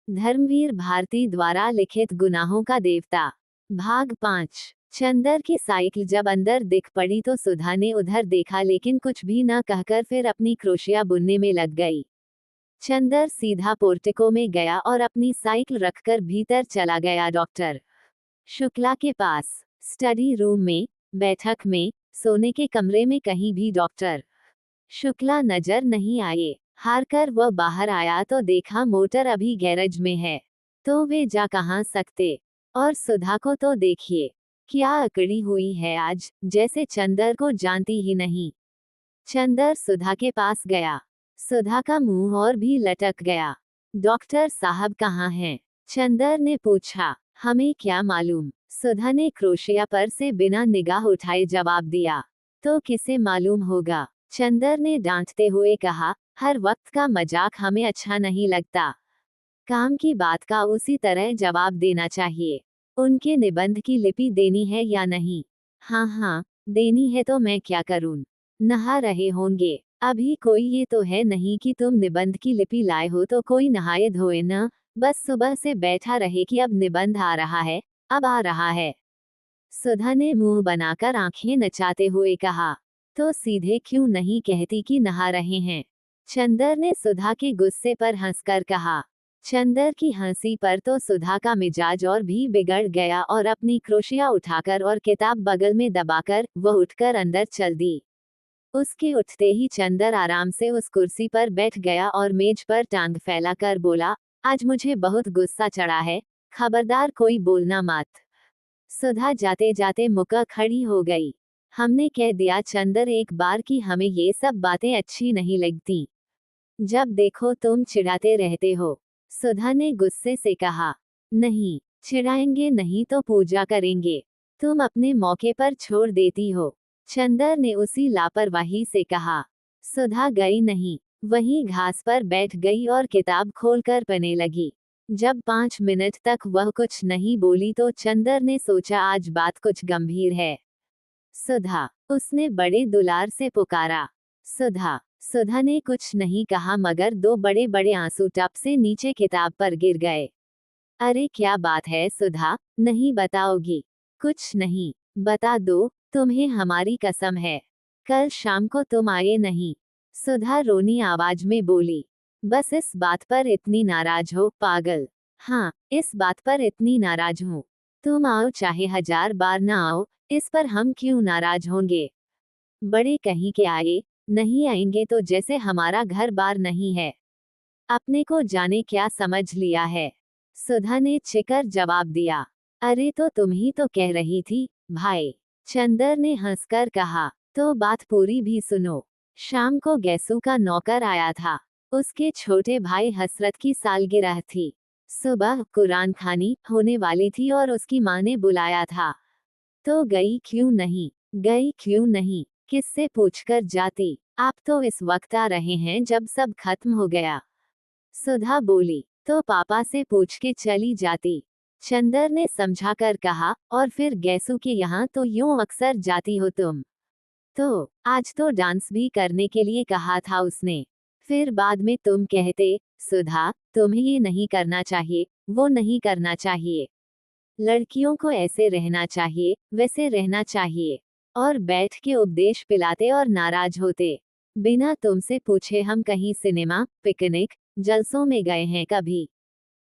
धर्मवीर भारती द्वारा लिखित गुनाहों का देवता, भाग 5। चंदर की साइकिल जब अंदर दिख पड़ी तो सुधा ने उधर देखा, लेकिन कुछ भी न कहकर फिर अपनी क्रोशिया बुनने में लग गई। चंदर सीधा पोर्टिको में गया और अपनी साइकिल रखकर भीतर चला गया। डॉक्टर शुक्ला के पास, स्टडी रूम में, बैठक में, सोने के कमरे में कहीं भी डॉक्टर शुक्ला नजर नहीं आए। हारकर वह बाहर आया तो देखा मोटर अभी गैरेज में है, तो वे जा कहाँ सकते। और सुधा को तो देखिए, क्या अकड़ी हुई है आज, जैसे चंदर को जानती ही नहीं। चंदर सुधा के पास गया। सुधा का मुंह और भी लटक गया। डॉक्टर साहब कहाँ हैं? चंदर ने पूछा। हमें क्या मालूम, सुधा ने क्रोशिया पर से बिना निगाह उठाए जवाब दिया। तो किसे मालूम होगा, चंदर ने डांटते हुए कहा। हर वक्त का मजाक हमें अच्छा नहीं लगता। काम की बात का उसी तरह जवाब देना चाहिए। उनके निबंध की लिपि देनी है या नहीं? हाँ हाँ, देनी है। तो मैं क्या करूं? नहा रहे होंगे। अभी कोई ये तो है नहीं कि तुम निबंध की लिपि लाए हो तो कोई नहाए धोए न, बस सुबह से बैठा रहे कि अब निबंध आ रहा है, अब आ रहा है। सुधा ने मुंह बनाकर आंखें नचाते हुए कहा। तो सीधे क्यों नहीं कहती कि नहा रहे हैं? चंदर ने सुधा के गुस्से पर हंसकर कहा। चंदर की हंसी पर तो सुधा का मिजाज और भी बिगड़ गया और अपनी क्रोशिया उठाकर और किताब बगल में दबाकर वह उठकर अंदर चल दी। उसके उठते ही चंदर आराम से उस कुर्सी पर बैठ गया और मेज पर टांग फैलाकर बोला, आज मुझे बहुत गुस्सा चढ़ा है, खबरदार कोई बोलना मत। सुधा जाते जाते मुका खड़ी हो गई। हमने कह दिया चंदर एक बार कि हमें ये सब बातें अच्छी नहीं लगती। जब देखो तुम चिढ़ाते रहते हो। सुधा ने गुस्से से कहा। नहीं, चिढ़ाएंगे नहीं तो पूजा करेंगे। तुम अपने मौके पर छोड़ देती हो, चंदर ने उसी लापरवाही से कहा। सुधा गई नहीं, वहीं घास पर बैठ गई और किताब खोलकर पढ़ने लगी। जब 5 मिनट तक वह कुछ नहीं बोली तो चंदर ने सोचा आज बात कुछ गंभीर है। सुधा, उसने बड़े दुलार से पुकारा। सुधा। सुधा ने कुछ नहीं कहा मगर 2 बड़े बड़े आंसू टप से नीचे किताब पर गिर गए। अरे क्या बात है सुधा, नहीं बताओगी? कुछ नहीं। बता दो, तुम्हें हमारी कसम है। कल शाम को तुम आए नहीं। सुधा रोनी आवाज में बोली। बस इस बात पर इतनी नाराज हो पागल? हाँ, इस बात पर इतनी नाराज हूँ। तुम आओ चाहे 1000 बार ना आओ, इस पर हम क्यों नाराज होंगे? बड़े कहीं के आए, नहीं आएंगे तो जैसे हमारा घर बार नहीं है। अपने को जाने क्या समझ लिया है? सुधा ने चिकर जवाब दिया। अरे तो तुम ही तो कह रही थी भाई, चंदर ने हंसकर कहा। तो बात पूरी भी सुनो। शाम को गैसू का नौकर आया था। उसके छोटे भाई हसरत की सालगिरह थी। सुबह कुरान खानी होने वाली थी और उसकी माँ ने बुलाया था। तो गई क्यों नहीं? गई क्यों नहीं, किससे पूछकर जाती? आप तो इस वक्त आ रहे हैं जब सब खत्म हो गया। सुधा बोली। तो पापा से पूछ के चली जाती, चंदर ने समझाकर कहा। और फिर गैसू के यहाँ तो यूं अक्सर जाती हो तुम? तो आज तो डांस भी करने के लिए कहा था उसने। फिर बाद में तुम कहते, सुधा तुम्हें ये नहीं करना चाहिए, वो नहीं करना चाहिए। लड़कियों को ऐसे रहना चाहिए, वैसे रहना चाहिए। और बैठ के उपदेश पिलाते और नाराज होते। बिना तुमसे पूछे हम कहीं सिनेमा, पिकनिक, जलसों में गए हैं कभी?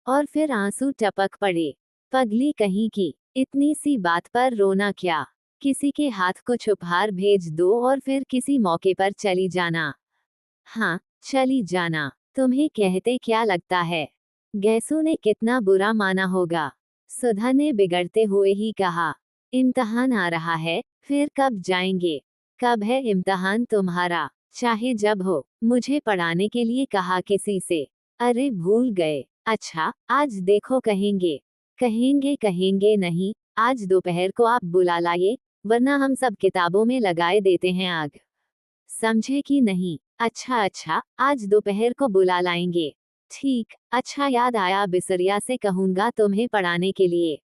और फिर आंसू टपक पड़े। पगली कहीं की, इतनी सी बात पर रोना क्या? किसी के हाथ कुछ उपहार भेज दो और फिर किसी मौके पर चली जाना। हाँ, चली जाना। तुम्हें कहते क्या लगता है? गैसू ने कितना बुरा माना होगा? सुधा ने बिगड़ते हुए ही कहा। इम्तहान आ रहा है, फिर कब जाएंगे? कब है इम्तहान तुम्हारा? चाहे जब हो। मुझे पढ़ाने के लिए कहा किसी से? अरे भूल गए? अच्छा, आज देखो कहेंगे। कहेंगे कहेंगे नहीं, आज दोपहर को आप बुला लाइए, वरना हम सब किताबों में लगाए देते हैं आग। समझे कि नहीं? अच्छा अच्छा, आज दोपहर को बुला लाएंगे। ठीक, अच्छा याद आया, बिसरिया से कहूंगा तुम्हें पढ़ाने के लिए।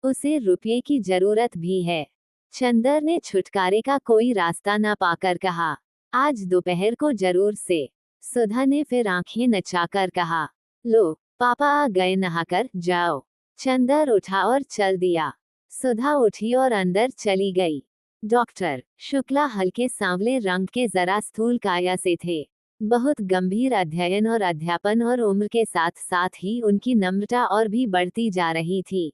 उसे रुपये की जरूरत भी है। चंदर ने छुटकारे का कोई रास्ता न पाकर कहा। आज दोपहर को जरूर से। सुधा ने फिर आंखें नचाकर कहा। लो, पापा आ गए नहाकर, जाओ। चंदर उठा और चल दिया। सुधा उठी और अंदर चली गई। डॉक्टर शुक्ला हल्के सांवले रंग के जरा स्थूल काया से थे। बहुत गंभीर अध्ययन और अध्यापन और उम्र के साथ साथ ही उनकी नम्रता और भी बढ़ती जा रही थी।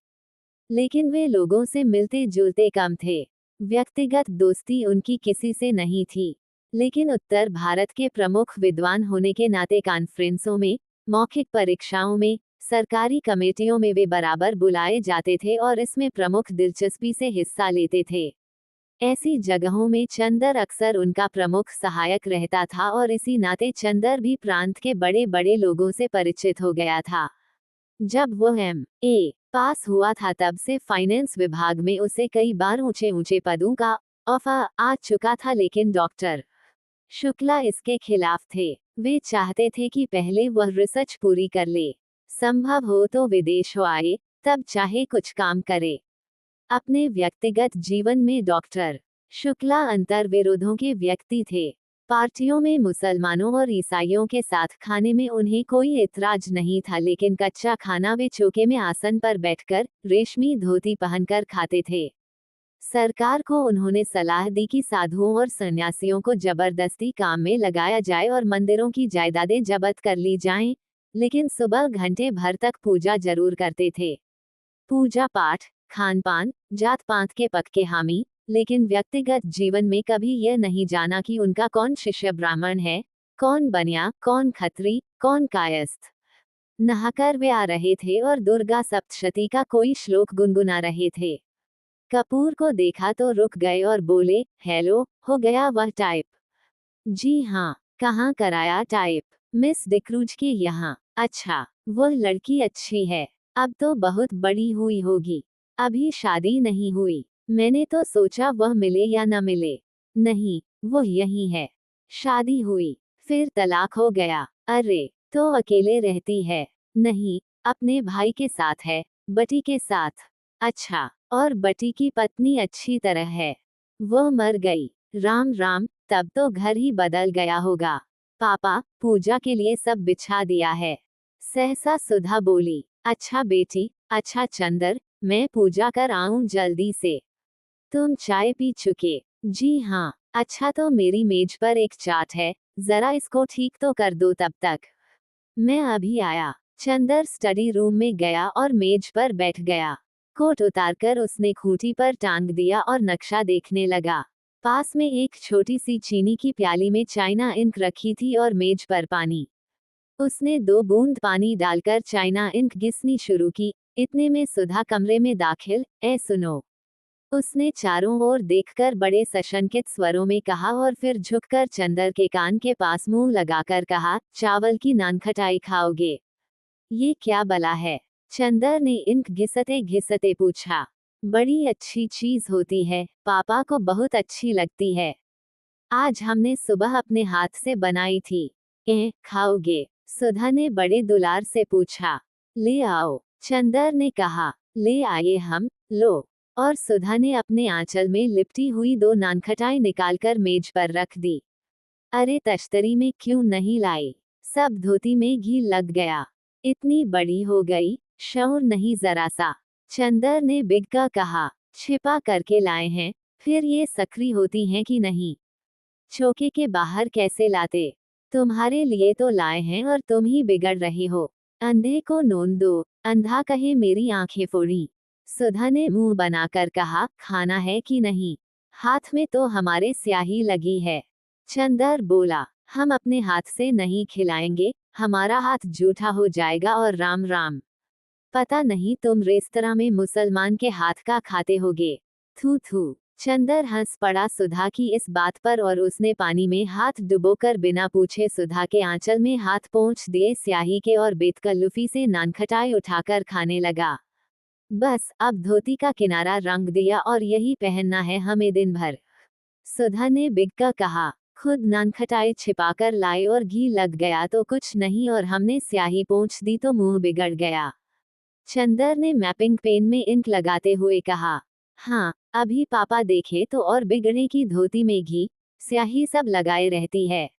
लेकिन वे लोगों से मिलते जुलते कम थे। व्यक्तिगत दोस्ती उनकी किसी से नहीं थी। लेकिन उत्तर भारत के प्रमुख विद्वान होने के नाते कॉन्फ्रेंसों में, मौखिक परीक्षाओं में, सरकारी कमेटियों में वे बराबर बुलाए जाते थे और इसमें प्रमुख दिलचस्पी से हिस्सा लेते थे। ऐसी जगहों में चंदर अक्सर उनका प्रमुख सहायक रहता था और इसी नाते चंदर भी प्रांत के बड़े बड़े लोगों से परिचित हो गया था। जब वो M.A. पास हुआ था तब से फाइनेंस विभाग में उसे कई बार ऊंचे ऊंचे पदों का ऑफर आ चुका था, लेकिन डॉक्टर शुक्ला इसके खिलाफ थे। वे चाहते थे कि पहले वह रिसर्च पूरी कर ले, संभव हो तो विदेश हो आए, तब चाहे कुछ काम करे। अपने व्यक्तिगत जीवन में डॉक्टर शुक्ला अंतर्विरोधों के व्यक्ति थे। पार्टियों में मुसलमानों और ईसाइयों के साथ खाने में उन्हें कोई ऐतराज नहीं था, लेकिन कच्चा खाना वे चौके में आसन पर बैठकर रेशमी धोती पहनकर खाते थे। सरकार को उन्होंने सलाह दी कि साधुओं और सन्यासियों को जबरदस्ती काम में लगाया जाए और मंदिरों की जायदादें जब्त कर ली जाएं, लेकिन सुबह घंटे भर तक पूजा जरूर करते थे। पूजा पाठ, खान पान, जात पात के पक्के हामी, लेकिन व्यक्तिगत जीवन में कभी यह नहीं जाना कि उनका कौन शिष्य ब्राह्मण है, कौन बनिया, कौन खत्री, कौन कायस्थ। नहाकर वे आ रहे थे और दुर्गा सप्तशती का कोई श्लोक गुनगुना रहे थे। कपूर को देखा तो रुक गए और बोले, हेलो, हो गया वह टाइप? जी हाँ। कहाँ कराया टाइप? मिस डिक्रूज के यहाँ। अच्छा, वह लड़की अच्छी है। अब तो बहुत बड़ी हुई होगी। अभी शादी नहीं हुई। मैंने तो सोचा वह मिले या न मिले। नहीं, वो यही है। शादी हुई, फिर तलाक हो गया। अरे, तो अकेले रहती है? नहीं, अपने भाई के साथ है, बटी के साथ। अच्छा, और बटी की पत्नी अच्छी तरह है? वो मर गई। राम राम, तब तो घर ही बदल गया होगा। पापा, पूजा के लिए सब बिछा दिया है। सहसा सुधा बोली। अच्छा बेटी, अच्छा चंदर, मैं पूजा कर आऊं जल्दी से। तुम चाय पी चुके? जी हाँ। अच्छा तो मेरी मेज पर एक चाट है, जरा इसको ठीक तो कर दो तब तक। मैं अभी आया। चंदर स्टडी रूम में गया और मेज पर बैठ गया। कोट उतारकर उसने खूंटी पर टांग दिया और नक्शा देखने लगा। पास में एक छोटी सी चीनी की प्याली में चाइना इंक रखी थी और मेज पर पानी। उसने 2 बूंद पानी डालकर चाइना इंक घिसनी शुरू की। इतने में सुधा कमरे में दाखिल। ए सुनो, उसने चारों ओर देखकर बड़े सशंकित स्वरों में कहा और फिर झुककर चंदर के कान के पास मुंह लगाकर कहा, चावल की नानखटाई खाओगे? ये क्या बला है? चंदर ने इंक घिसते घिसते पूछा। बड़ी अच्छी चीज होती है, पापा को बहुत अच्छी लगती है। आज हमने सुबह अपने हाथ से बनाई थी। खाओगे? सुधा ने बड़े दुलार से पूछा। ले आओ, चंदर ने कहा। ले आए हम। लो। और सुधा ने अपने आंचल में लिपटी हुई 2 नानखटाई निकालकर मेज पर रख दी। अरे तश्तरी में क्यों नहीं लाई? सब धोती में घी लग गया। इतनी बड़ी हो गई, शौर नहीं जरा सा। चंदर ने बिगका कहा। छिपा करके लाए हैं, फिर ये सक्री होती हैं कि नहीं? चौके के बाहर कैसे लाते? तुम्हारे लिए तो लाए हैं और तुम ही बिगड़ रहे हो। अंधे को नून दो, अंधा कहे मेरी आंखें फोड़ी। सुधा ने मुंह बनाकर कहा, खाना है कि नहीं? हाथ में तो हमारे स्याही लगी है। चंदर बोला, हम अपने हाथ से नहीं खिलाएंगे, हमारा हाथ जूठा हो जाएगा और राम राम। पता नहीं तुम रेस्तरां में मुसलमान के हाथ का खाते होगे। थू थू। चंदर हंस पड़ा सुधा की इस बात पर और उसने पानी में हाथ डुबोकर बिना पूछे सुधा के आंचल में हाथ पोंछ दिए स्याही के और बेतकल्लुफी से नानखटाई उठाकर खाने लगा। बस अब धोती का किनारा रंग दिया और यही पहनना है हमें दिन भर। सुधा ने बिगका कहा। खुद नानखटाई छिपाकर लाए और घी लग गया तो कुछ नहीं और हमने स्याही पोंछ दी तो मुंह बिगड़ गया। चंदर ने मैपिंग पेन में इंक लगाते हुए कहा। हाँ, अभी पापा देखे तो और बिगड़े की धोती में घी स्याही सब लगाए रहती है।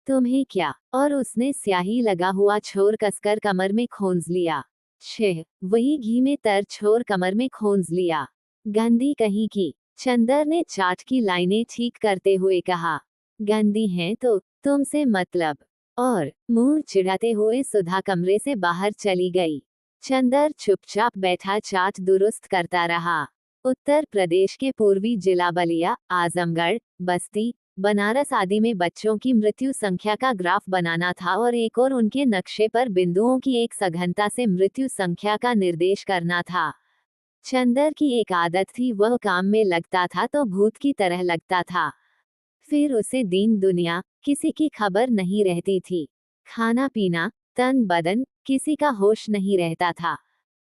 तुम्हें क्या? और उसने स्याही लगा हुआ छोर कसकर कमर में खोंज लिया। छह, वही घी में तर छोर कमर में खोंज लिया। गंदी कहीं की। चंदर ने चाट की लाइनें ठीक करते हुए कहा। गंदी हैं तो तुमसे मतलब। और मुंह चिढ़ाते हुए सुधा कमरे से बाहर चली गई। चंदर चुपचाप बैठा चाट दुरुस्त करता रहा। उत्तर प्रदेश के पूर्वी जिला बलिया, आजमगढ़, बस्ती, बनारस आदि में बच्चों की मृत्यु संख्या का ग्राफ बनाना था और एक और उनके नक्शे पर बिंदुओं की एक सघनता से मृत्यु संख्या का निर्देश करना था। चंदर की एक आदत थी, वह काम में लगता था तो भूत की तरह लगता था। फिर उसे दीन दुनिया किसी की खबर नहीं रहती थी। खाना पीना, तन बदन, किसी का होश नहीं रहता था।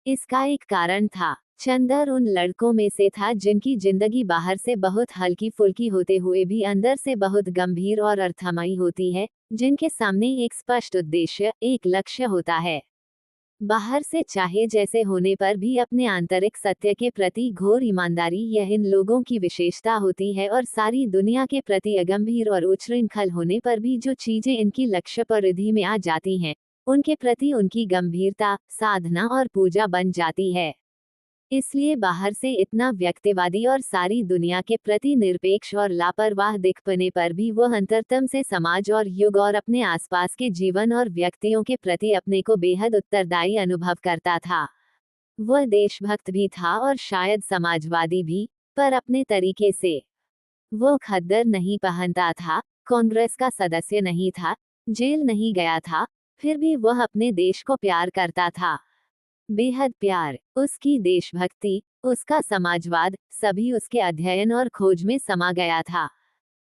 इसका एक कारण था। चंदर उन लड़कों में से था जिनकी जिंदगी बाहर से बहुत हल्की फुल्की होते हुए भी अंदर से बहुत गंभीर और अर्थमयी होती है, जिनके सामने एक स्पष्ट उद्देश्य, एक लक्ष्य होता है। बाहर से चाहे जैसे होने पर भी अपने आंतरिक सत्य के प्रति घोर ईमानदारी, यह इन लोगों की विशेषता होती है और सारी दुनिया के प्रति अगंभीर और उच्छृंखल होने पर भी जो चीजें इनकी लक्ष्य परिधि में आ जाती हैं, उनके प्रति उनकी गंभीरता, साधना और पूजा बन जाती है। इसलिए बाहर से इतना व्यक्तिवादी और सारी दुनिया के प्रति निरपेक्ष और लापरवाह दिखने पर भी वह अंतरतम से समाज और युग और अपने आसपास के जीवन और व्यक्तियों के प्रति अपने को बेहद उत्तरदायी अनुभव करता था। वह देशभक्त भी था और शायद समाजवादी भी, पर अपने तरीके से। वो खद्दर नहीं पहनता था, कांग्रेस का सदस्य नहीं था, जेल नहीं गया था, फिर भी वह अपने देश को प्यार करता था। बेहद प्यार। उसकी देशभक्ति, उसका समाजवाद, सभी उसके अध्ययन और खोज में समा गया था।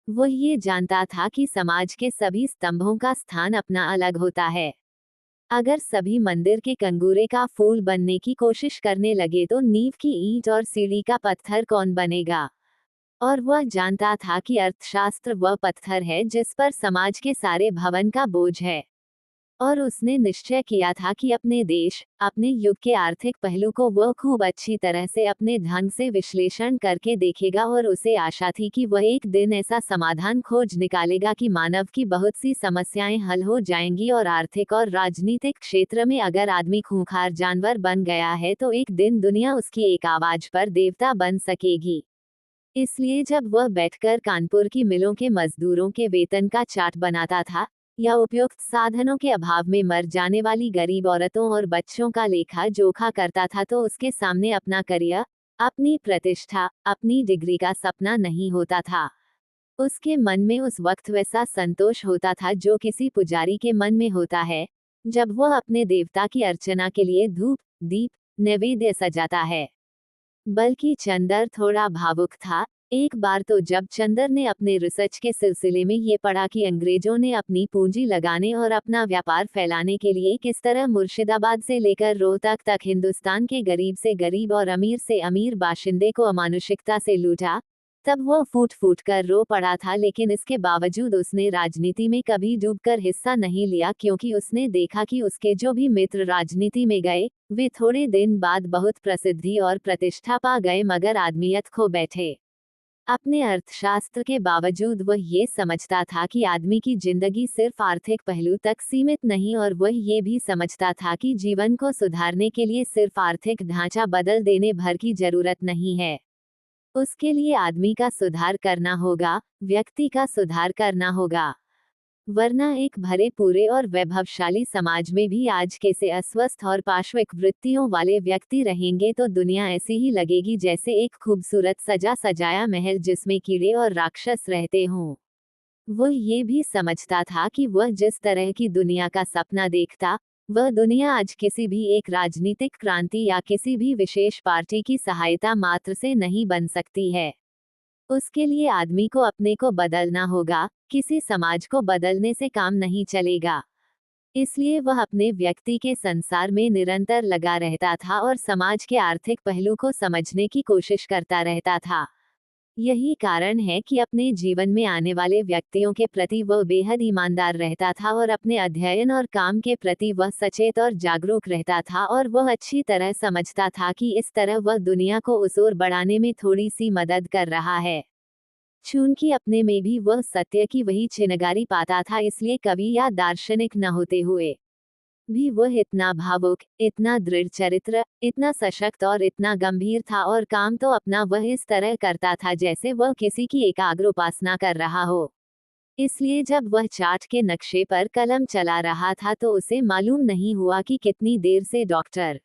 वह ये जानता था कि समाज के सभी स्तंभों का स्थान अपना अलग होता है। अगर सभी मंदिर के कंगूरे का फूल बनने की कोशिश करने लगे तो नींव की ईंट और सीढ़ी का पत्थर कौन बनेगा? और वह जानता था कि अर्थशास्त्र वह पत्थर है जिस पर समाज के सारे भवन का बोझ है। और उसने निश्चय किया था कि अपने देश, अपने युग के आर्थिक पहलू को वह खूब अच्छी तरह से अपने ढंग से विश्लेषण करके देखेगा और उसे आशा थी कि वह एक दिन ऐसा समाधान खोज निकालेगा कि मानव की बहुत सी समस्याएं हल हो जाएंगी और आर्थिक और राजनीतिक क्षेत्र में अगर आदमी खूंखार जानवर बन गया है तो एक दिन दुनिया उसकी एक आवाज पर देवता बन सकेगी। इसलिए जब वह बैठकर कानपुर की मिलों के मजदूरों के वेतन का चार्ट बनाता था, या उपयुक्त साधनों के अभाव में मर जाने वाली गरीब औरतों और बच्चों का लेखा जोखा करता था, तो उसके सामने अपना करियर, अपनी प्रतिष्ठा, अपनी डिग्री का सपना नहीं होता था। उसके मन में उस वक्त वैसा संतोष होता था जो किसी पुजारी के मन में होता है, जब वह अपने देवता की अर्चना के लिए धूप, दीप, नैवेद्य सजाता है। बल्कि चंदर थोड़ा भावुक था। एक बार तो जब चंदर ने अपने रिसर्च के सिलसिले में ये पढ़ा कि अंग्रेजों ने अपनी पूंजी लगाने और अपना व्यापार फैलाने के लिए किस तरह मुर्शिदाबाद से लेकर रोहतक तक हिंदुस्तान के गरीब से गरीब और अमीर से अमीर बाशिंदे को अमानुषिकता से लूटा, तब वह फूट फूट कर रो पड़ा था। लेकिन इसके बावजूद उसने राजनीति में कभी डूबकर हिस्सा नहीं लिया, क्योंकि उसने देखा कि उसके जो भी मित्र राजनीति में गए, वे थोड़े दिन बाद बहुत प्रसिद्धि और प्रतिष्ठा पा गए मगर आदमियत खो बैठे। अपने अर्थशास्त्र के बावजूद वह ये समझता था कि आदमी की जिंदगी सिर्फ आर्थिक पहलू तक सीमित नहीं, और वह ये भी समझता था कि जीवन को सुधारने के लिए सिर्फ आर्थिक ढांचा बदल देने भर की जरूरत नहीं है। उसके लिए आदमी का सुधार करना होगा, व्यक्ति का सुधार करना होगा। वरना एक भरे पूरे और वैभवशाली समाज में भी आज के से अस्वस्थ और पार्श्विक वृत्तियों वाले व्यक्ति रहेंगे तो दुनिया ऐसी ही लगेगी जैसे एक खूबसूरत सजा सजाया महल जिसमें कीड़े और राक्षस रहते हों। वह ये भी समझता था कि वह जिस तरह की दुनिया का सपना देखता, वह दुनिया आज किसी भी एक राजनीतिक क्रांति या किसी भी विशेष पार्टी की सहायता मात्र से नहीं बन सकती है। उसके लिए आदमी को अपने को बदलना होगा, किसी समाज को बदलने से काम नहीं चलेगा। इसलिए वह अपने व्यक्ति के संसार में निरंतर लगा रहता था और समाज के आर्थिक पहलू को समझने की कोशिश करता रहता था। यही कारण है कि अपने जीवन में आने वाले व्यक्तियों के प्रति वह बेहद ईमानदार रहता था और अपने अध्ययन और काम के प्रति वह सचेत और जागरूक रहता था, और वह अच्छी तरह समझता था कि इस तरह वह दुनिया को उस ओर बढ़ाने में थोड़ी सी मदद कर रहा है। चूंकि अपने में भी वह सत्य की वही चिनगारी पाता था, इसलिए कवि या दार्शनिक न होते हुए भी वह इतना भावुक, इतना दृढ़ चरित्र, इतना सशक्त और इतना गंभीर था, और काम तो अपना वह इस तरह करता था जैसे वह किसी की एकाग्र उपासना कर रहा हो। इसलिए जब वह चार्ट के नक्शे पर कलम चला रहा था तो उसे मालूम नहीं हुआ कि कितनी देर से डॉक्टर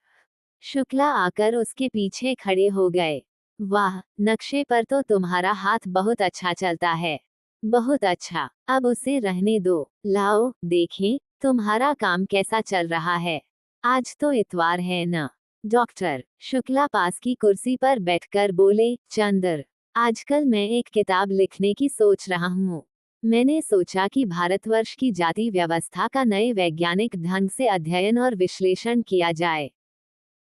शुक्ला आकर उसके पीछे खड़े हो गए। वाह, नक्शे पर तो तुम्हारा हाथ बहुत अच्छा चलता है। बहुत अच्छा, अब उसे रहने दो। लाओ देखें, तुम्हारा काम कैसा चल रहा है। आज तो इतवार है न? डॉक्टर शुक्ला पास की कुर्सी पर बैठकर बोले, चंद्र, आजकल मैं एक किताब लिखने की सोच रहा हूँ। मैंने सोचा कि भारतवर्ष की जाति व्यवस्था का नए वैज्ञानिक ढंग से अध्ययन और विश्लेषण किया जाए।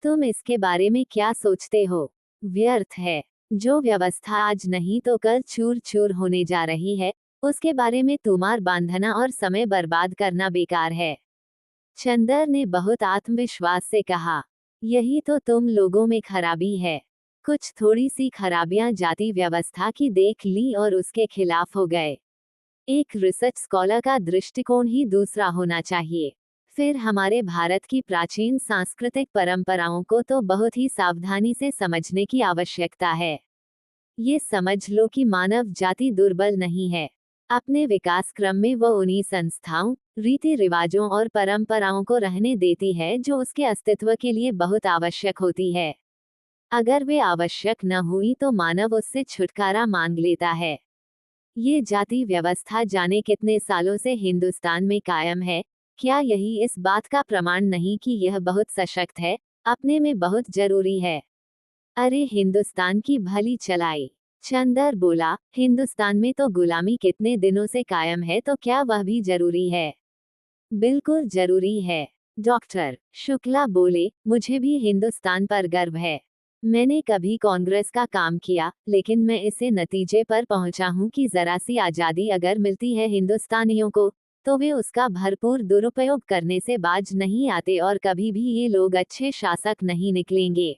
तुम इसके बारे में क्या सोचते हो? व्यर्थ है। जो व्यवस्था आज नहीं तो कल चूर चूर होने जा रही है, उसके बारे में तुमार बांधना और समय बर्बाद करना बेकार है। चंदर ने बहुत आत्मविश्वास से कहा, यही तो तुम लोगों में खराबी है। कुछ थोड़ी सी खराबियां जाति व्यवस्था की देख ली और उसके खिलाफ हो गए। एक रिसर्च स्कॉलर का दृष्टिकोण ही दूसरा होना चाहिए। फिर हमारे भारत की प्राचीन सांस्कृतिक परंपराओं को तो बहुत ही सावधानी से समझने की आवश्यकता है। ये समझ लो कि मानव जाति दुर्बल नहीं है। अपने विकास क्रम में वह उन्हीं संस्थाओं, रीति रिवाजों और परंपराओं को रहने देती है जो उसके अस्तित्व के लिए बहुत आवश्यक होती है। अगर वे आवश्यक न हुई तो मानव उससे छुटकारा मांग लेता है। ये जाति व्यवस्था जाने कितने सालों से हिंदुस्तान में कायम है, क्या यही इस बात का प्रमाण नहीं कि यह बहुत सशक्त है, अपने में बहुत जरूरी है? अरे हिंदुस्तान की भली चलाई। चंदर बोला, हिंदुस्तान में तो गुलामी कितने दिनों से कायम है, तो क्या वह भी जरूरी है? बिल्कुल जरूरी है। डॉक्टर शुक्ला बोले, मुझे भी हिंदुस्तान पर गर्व है। मैंने कभी कांग्रेस का काम किया, लेकिन मैं इसे नतीजे पर पहुंचा हूं कि जरा सी आजादी अगर मिलती है हिंदुस्तानियों को, तो वे उसका भरपूर दुरुपयोग करने से बाज नहीं आते और कभी भी ये लोग अच्छे शासक नहीं निकलेंगे।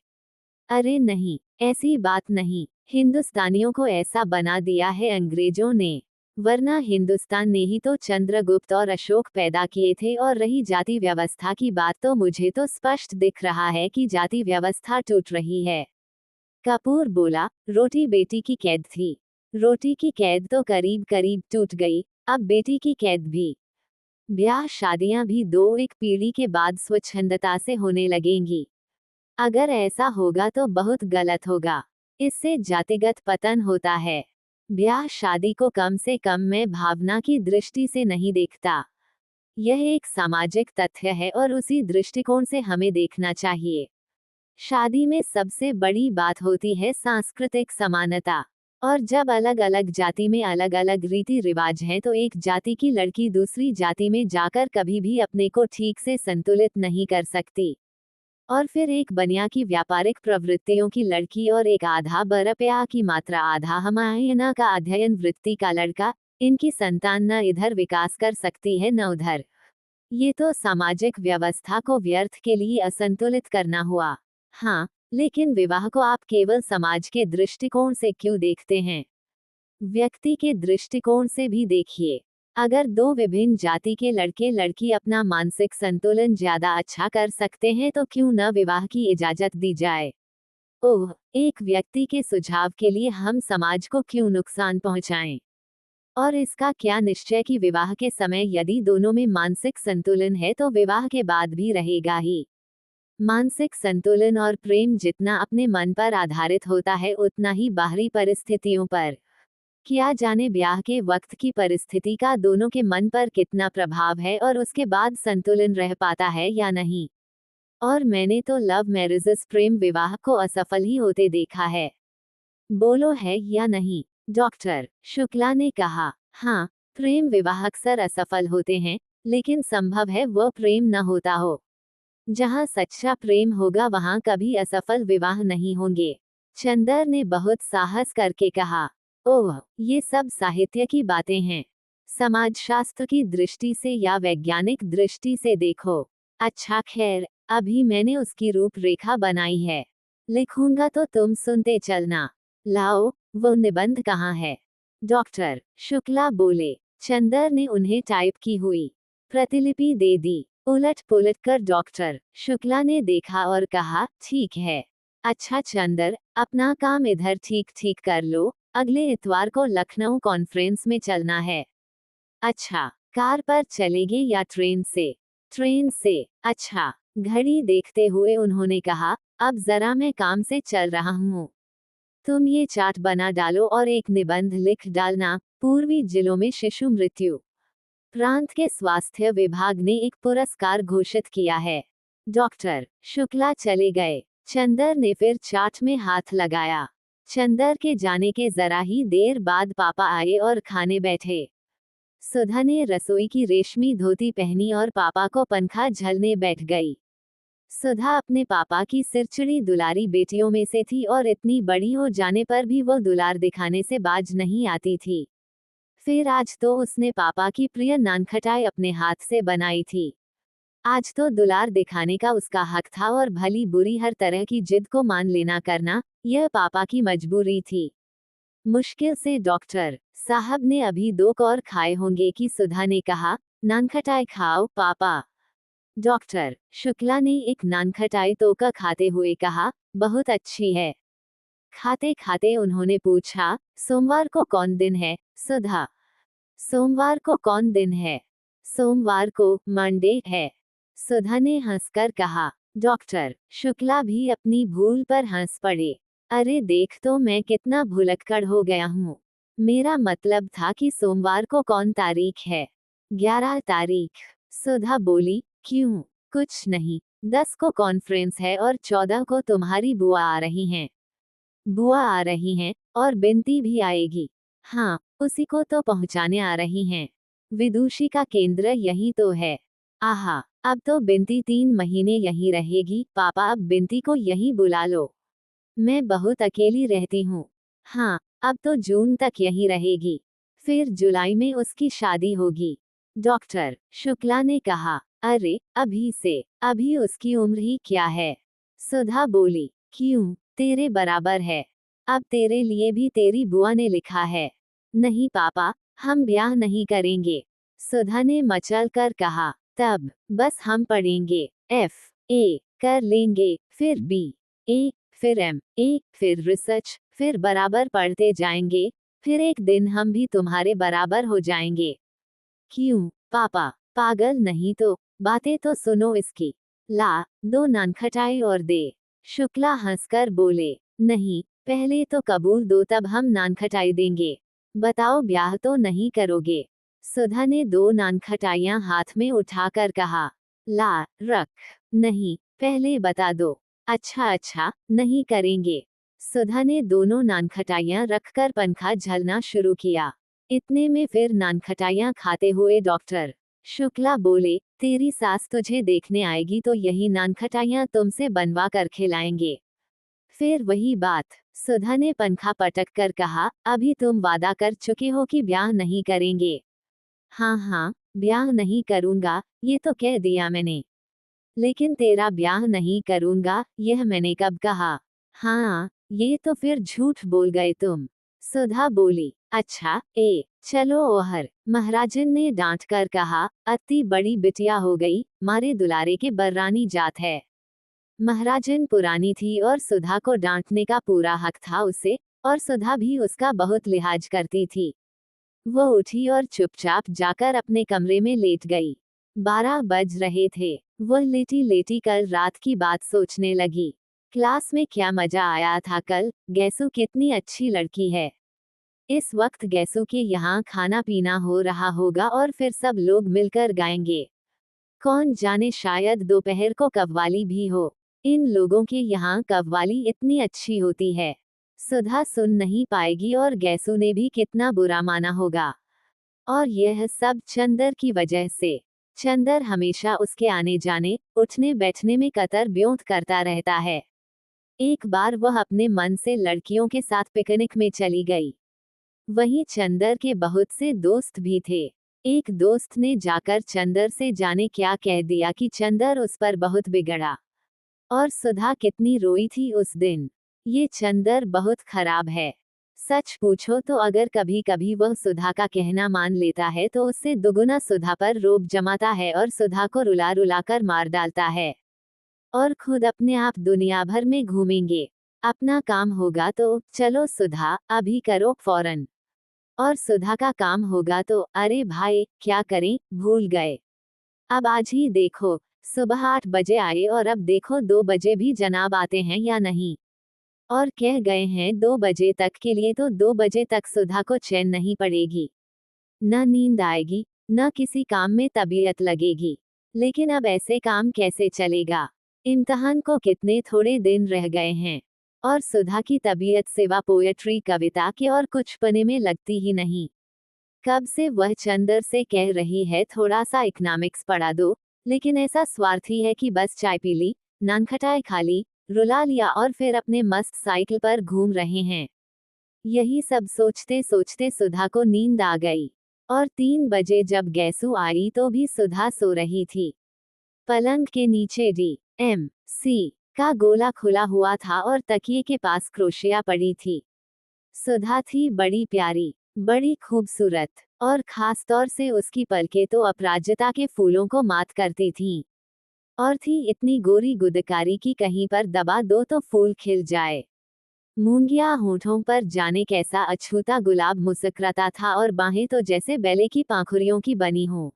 अरे नहीं, ऐसी बात नहीं। हिंदुस्तानियों को ऐसा बना दिया है अंग्रेजों ने, वरना हिंदुस्तान ने ही तो चंद्रगुप्त और अशोक पैदा किए थे। और रही जाति व्यवस्था की बात, तो मुझे तो स्पष्ट दिख रहा है कि जाति व्यवस्था टूट रही है। कपूर बोला, रोटी बेटी की कैद थी। रोटी की कैद तो करीब करीब टूट गई, अब बेटी की कैद भी। ब्याह शादियां भी दो एक पीढ़ी के बाद स्वच्छंदता से होने लगेंगी। अगर ऐसा होगा तो बहुत गलत होगा। इससे जातिगत पतन होता है। ब्याह शादी को कम से कम मैं भावना की दृष्टि से नहीं देखता। यह एक सामाजिक तथ्य है और उसी दृष्टिकोण से हमें देखना चाहिए। शादी में सबसे बड़ी बात होती है सांस्कृतिक समानता। और जब अलग अलग जाति में अलग अलग रीति रिवाज हैं, तो एक जाति की लड़की दूसरी जाति में जाकर कभी भी अपने को ठीक से संतुलित नहीं कर सकती। और फिर एक बनिया की व्यापारिक प्रवृत्तियों की लड़की और एक आधा बरपया की मात्रा आधा हमायना का अध्ययन वृत्ति का लड़का, इनकी संतान न इधर विकास कर सकती है न उधर। ये तो सामाजिक व्यवस्था को व्यर्थ के लिए असंतुलित करना हुआ। हाँ, लेकिन विवाह को आप केवल समाज के दृष्टिकोण से क्यों देखते हैं? व्यक्ति के दृष्टिकोण से भी देखिए। अगर दो विभिन्न जाति के लड़के लड़की अपना मानसिक संतुलन ज्यादा अच्छा कर सकते हैं, तो क्यों न विवाह की इजाजत दी जाए? ओह, एक व्यक्ति के सुझाव के लिए हम समाज को क्यों नुकसान पहुंचाएं? और इसका क्या निश्चय कि विवाह के समय यदि दोनों में मानसिक संतुलन है तो विवाह के बाद भी रहेगा ही। मानसिक संतुलन और प्रेम जितना अपने मन पर आधारित होता है, उतना ही बाहरी परिस्थितियों पर। क्या जाने ब्याह के वक्त की परिस्थिति का दोनों के मन पर कितना प्रभाव है और उसके बाद संतुलन रह पाता है या नहीं। और मैंने तो लव मैरिजेस, प्रेम विवाह को असफल ही होते देखा है। बोलो है या नहीं? डॉक्टर शुक्ला ने कहा, हाँ, प्रेम विवाह अक्सर असफल होते हैं, लेकिन संभव है वह प्रेम न होता हो। जहाँ सच्चा प्रेम होगा वहाँ कभी असफल विवाह नहीं होंगे। चंदर ने बहुत साहस करके कहा, ओह, ये सब साहित्य की बातें हैं। समाजशास्त्र की दृष्टि से या वैज्ञानिक दृष्टि से देखो। अच्छा खैर, अभी मैंने उसकी रूपरेखा बनाई है, लिखूंगा तो तुम सुनते चलना। लाओ, वो निबंध कहाँ है? डॉक्टर शुक्ला बोले। चंदर ने उन्हें टाइप की हुई प्रतिलिपि दे दी। उलट पुलट कर डॉक्टर शुक्ला ने देखा और कहा, ठीक है। अच्छा चंदर, अपना काम इधर ठीक ठीक कर लो, अगले इतवार को लखनऊ कॉन्फ्रेंस में चलना है। अच्छा, कार पर चलेंगे या ट्रेन से? ट्रेन से। अच्छा। घड़ी देखते हुए उन्होंने कहा, अब जरा मैं काम से चल रहा हूँ। तुम ये चार्ट बना डालो और एक निबंध लिख डालना, पूर्वी जिलों में शिशु मृत्यु। प्रांत के स्वास्थ्य विभाग ने एक पुरस्कार घोषित किया है। डॉक्टर शुक्ला चले गए। चंदर ने फिर चार्ट में हाथ लगाया। चंदर के जाने के जरा ही देर बाद पापा आए और खाने बैठे। सुधा ने रसोई की रेशमी धोती पहनी और पापा को पंखा झलने बैठ गई। सुधा अपने पापा की सिरचिड़ी दुलारी बेटियों में से थी और इतनी बड़ी हो जाने पर भी वो दुलार दिखाने से बाज नहीं आती थी। फिर आज तो उसने पापा की प्रिय नानखटाई अपने हाथ से बनाई थी। आज तो दुलार दिखाने का उसका हक था और भली बुरी हर तरह की जिद को मान लेना करना, यह पापा की मजबूरी थी। मुश्किल से डॉक्टर साहब ने अभी 2 कौर खाए होंगे कि सुधा ने कहा, नानखटाई खाओ पापा। डॉक्टर शुक्ला ने एक नानखटाई तोका खाते हुए कहा, बहुत अच्छी है। खाते खाते उन्होंने पूछा, सोमवार को कौन दिन है सुधा? सोमवार को कौन दिन है? सोमवार को मंडे है। सुधा ने हंसकर कहा। डॉक्टर शुक्ला भी अपनी भूल पर हंस पड़े। अरे देख तो मैं कितना भुलक्कड़ हो गया हूँ। मेरा मतलब था कि सोमवार को कौन तारीख है? 11 तारीख। सुधा बोली, क्यों? कुछ नहीं, 10 को कॉन्फ्रेंस है और 14 को तुम्हारी बुआ आ रही हैं। बुआ आ रही हैं, और बिनती भी आएगी। हाँ, उसी को तो पहुंचाने आ रही हैं। विदुषी का केंद्र यही तो है। आहा, अब तो बिनती 3 महीने यहीं रहेगी। पापा अब बिनती को यहीं बुला लो। मैं बहुत अकेली रहती हूँ। हाँ, अब तो जून तक यहीं रहेगी। फिर जुलाई में उसकी शादी होगी। डॉक्टर शुक्ला ने कहा, अरे अभी से? अभी उसकी उम्र ही क्या है? सुधा बोली, क्यों, तेरे बराबर है। अब तेरे लिए भी तेरी बुआ ने लिखा है। नहीं पापा, हम ब्याह नहीं करेंगे। सुधा ने मचल कर कहा, तब बस हम पढ़ेंगे, FA कर लेंगे, फिर BA, फिर MA, फिर रिसर्च, फिर बराबर पढ़ते जाएंगे। फिर एक दिन हम भी तुम्हारे बराबर हो जाएंगे। क्यों पापा, पागल नहीं तो? बातें तो सुनो इसकी। ला, 2 नानखटाई और दे। शुक्ला हंसकर बोले, नहीं, पहले तो कबूल दो तब हम नानखटाई देंगे। बताओ ब्याह तो नहीं करोगे? सुधा ने 2 नानखटाइयां हाथ में उठाकर कहा। ला, रख। नहीं, पहले बता दो। अच्छा अच्छा, नहीं करेंगे। सुधा ने दोनों नानखटाइयां रखकर पंखा झलना शुरू किया। इतने में फिर नानखटाइयां खाते हुए डॉक्टर शुक्ला बोले, तेरी सास तुझे देखने आएगी तो यही नानखटाइयां तुमसे बनवा कर खिलाएंगे। फिर वही बात। सुधा ने पंखा पटक कर कहा, अभी तुम वादा कर चुके हो कि ब्याह नहीं करेंगे। हाँ हाँ, ब्याह नहीं करूंगा, ये तो कह दिया मैंने। लेकिन तेरा ब्याह नहीं करूंगा, यह मैंने कब कहा? हाँ, ये तो फिर झूठ बोल गए तुम। सुधा बोली, अच्छा, चलो ओहर। महाराजन ने डांट कर कहा, अति बड़ी बिटिया हो गई, मारे दुलारे के बर्रानी जात है। महाराजन पुरानी थी और सुधा को डांटने का पूरा हक था उसे, और सुधा भी उसका बहुत लिहाज करती थी। वो उठी और चुपचाप जाकर अपने कमरे में लेट गई। 12 बज रहे थे। वो लेटी लेटी कल रात की बात सोचने लगी। क्लास में क्या मजा आया था कल, गैसू कितनी अच्छी लड़की है। इस वक्त गैसू के यहाँ खाना पीना हो रहा होगा और फिर सब लोग मिलकर गाएंगे। कौन जाने शायद दोपहर को कव्वाली भी हो। इन लोगों के यहाँ कव्वाली इतनी अच्छी होती है। सुधा सुन नहीं पाएगी और गैसू ने भी कितना बुरा माना होगा। और यह सब चंदर की वजह से। चंदर हमेशा उसके आने जाने, उठने बैठने में कतर ब्योंत करता रहता है। एक बार वह अपने मन से लड़कियों के साथ पिकनिक में चली गई। वहीं चंदर के बहुत से दोस्त भी थे। एक दोस्त ने जाकर चंदर से जाने क्या कह दिया कि चंदर उस पर बहुत बिगड़ा। और सुधा कितनी रोई थी उस दिन। ये चंदर बहुत खराब है। सच पूछो तो अगर कभी कभी वह सुधा का कहना मान लेता है तो उससे दुगुना सुधा पर रोब जमाता है और सुधा को रुला रुला कर मार डालता है। और खुद अपने आप दुनिया भर में घूमेंगे। अपना काम होगा तो चलो सुधा अभी करो फौरन। और सुधा का काम होगा तो अरे भाई क्या करें भूल गए। अब आज ही देखो, सुबह 8 बजे आए और अब देखो 2 बजे भी जनाब आते हैं या नहीं। और कह गए हैं 2 बजे तक के लिए तो 2 बजे तक सुधा को चैन नहीं पड़ेगी। न नींद आएगी, न किसी काम में तबीयत लगेगी। लेकिन अब ऐसे काम कैसे चलेगा। इम्तिहान को कितने थोड़े दिन रह गए हैं। और सुधा की तबीयत सिवा पोएट्री कविता के और कुछ पने में लगती ही नहीं। कब से वह चंदर से कह रही है थोड़ा सा इकोनॉमिक्स पढ़ा दो, लेकिन ऐसा स्वार्थी है कि बस चाय पी ली, नानखटाई खा ली, रुला लिया और फिर अपने मस्त साइकिल पर घूम रहे हैं। यही सब सोचते सोचते सुधा को नींद आ गई। और 3 बजे जब गैसू आई तो भी सुधा सो रही थी। पलंग के नीचे डी.एम.सी. का गोला खुला हुआ था और तकिए के पास क्रोशिया पड़ी थी। सुधा थी बड़ी प्यारी, बड़ी खूबसूरत, और खास तौर से उसकी पलकें तो अपराजिता के फूलों को मात करती थीं। और थी इतनी गोरी गुदकारी कि कहीं पर दबा दो तो फूल खिल जाए। मूंगिया होठों पर जाने कैसा अछूता गुलाब मुस्कुराता था और बाहें तो जैसे बैले की पाखुरियों की बनी हों।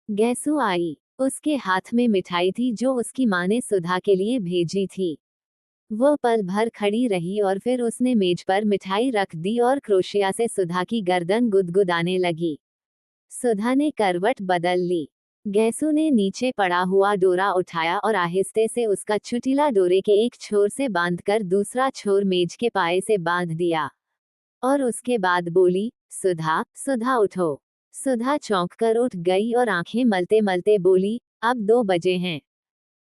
गैसू आई। उसके हाथ में मिठाई थी जो उसकी माँ ने सुधा के लिए भेजी थी। वो पल भर खड़ी रही और फिर उसने मेज पर मिठाई रख दी और क्रोशिया से सुधा की गर्दन गुदगुदाने लगी। सुधा ने करवट बदल ली। गैसू ने नीचे पड़ा हुआ डोरा उठाया और आहिस्ते से उसका चुटीला डोरे के एक छोर से बांधकर दूसरा छोर मेज के पाए से बांध दिया। और उसके बाद बोली, सुधा, सुधा उठो। सुधा चौंक कर उठ गई और आंखें मलते मलते बोली, अब 2 बजे हैं।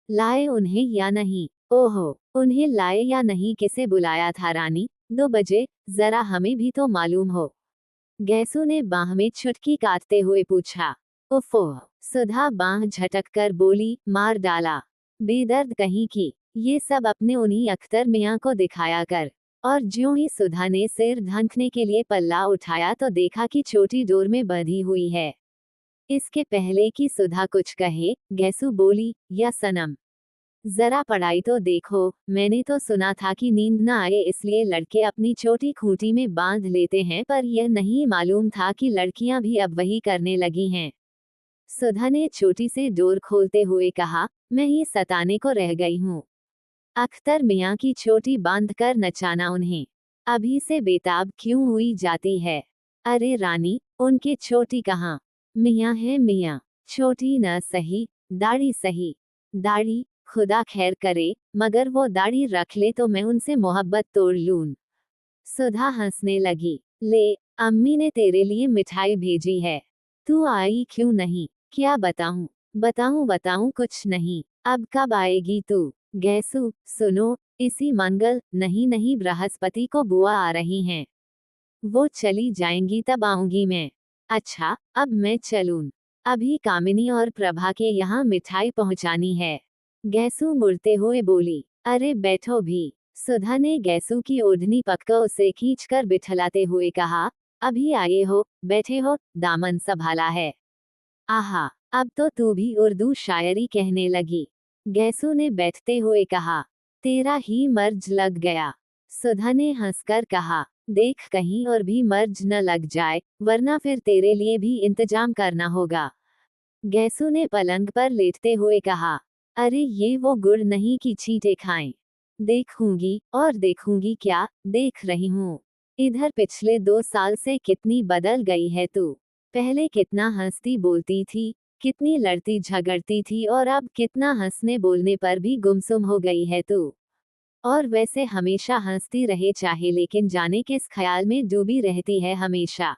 लाए उन्हें या नहीं? ओहो, उन्हें लाए या नहीं किसे बुलाया था रानी? 2 बजे, जरा हमें भी तो मालूम हो। गैसू ने बाह में चुटकी काटते हुए पूछा। उफ़ो, सुधा बाह झटक कर बोली, मार डाला। बेदर्द कहीं की, ये सब अपने उन्हीं अख्तर मियाँ को दिखाया कर। और ज्यों ही सुधा ने सिर ढंकने के लिए पल्ला उठाया तो देखा कि छोटी डोर में बंधी हुई है। इसके पहले कि सुधा कुछ कहे, गैसू बोली, या सनम, जरा पढ़ाई तो देखो। मैंने तो सुना था कि नींद न आए इसलिए लड़के अपनी छोटी खूंटी में बांध लेते हैं, पर यह नहीं मालूम था कि लड़कियां भी अब वही करने लगी हैं। सुधा ने छोटी से डोर खोलते हुए कहा, मैं ही सताने को रह गई हूँ। अख्तर मियाँ की छोटी बांध कर नचाना उन्हें अभी से बेताब क्यों हुई जाती है। अरे रानी, उनके छोटी कहाँ? मियाँ है मियाँ, छोटी न सही, दाढ़ी सही। दाढ़ी, खुदा खैर करे, मगर वो दाढ़ी रख ले तो मैं उनसे मोहब्बत तोड़ लूं। सुधा हंसने लगी। ले, अम्मी ने तेरे लिए मिठाई भेजी है। तू आई क्यों नहीं? क्या बताऊं? बताऊं बताऊं कुछ नहीं। अब कब आएगी तू? गैसू, सुनो, इसी मंगल, नहीं नहीं बृहस्पति को बुआ आ रही हैं। वो चली जाएंगी तब आऊंगी मैं। अच्छा, अब मैं चलूं। अभी कामिनी और प्रभा के यहाँ मिठाई पहुंचानी है। गैसू मुड़ते हुए बोली, अरे बैठो भी। सुधा ने गैसू की ओढ़नी पकड़ उसे खींचकर बिठलाते हुए कहा, अभी आए हो, बैठे हो, दामन संभाला है। आहा, अब तो तू भी उर्दू शायरी कहने लगी। गैसू ने बैठते हुए कहा, तेरा ही मर्ज लग गया। सुधा ने हंसकर कहा, देख कहीं और भी मर्ज न लग जाए, वरना फिर तेरे लिए भी इंतजाम करना होगा। गैसू ने पलंग पर लेटते हुए कहा, अरे ये वो गुड़ नहीं कि छींटे खाएं। देखूंगी और देखूंगी क्या, देख रही हूँ। इधर पिछले 2 साल से कितनी बदल गई है तू। पहले कितना हंसती बोलती थी, कितनी लड़ती झगड़ती थी और अब कितना हंसने बोलने पर भी गुमसुम हो गई है तू। और वैसे हमेशा हंसती रहे चाहे, लेकिन जाने किस ख्याल में डूबी रहती है हमेशा।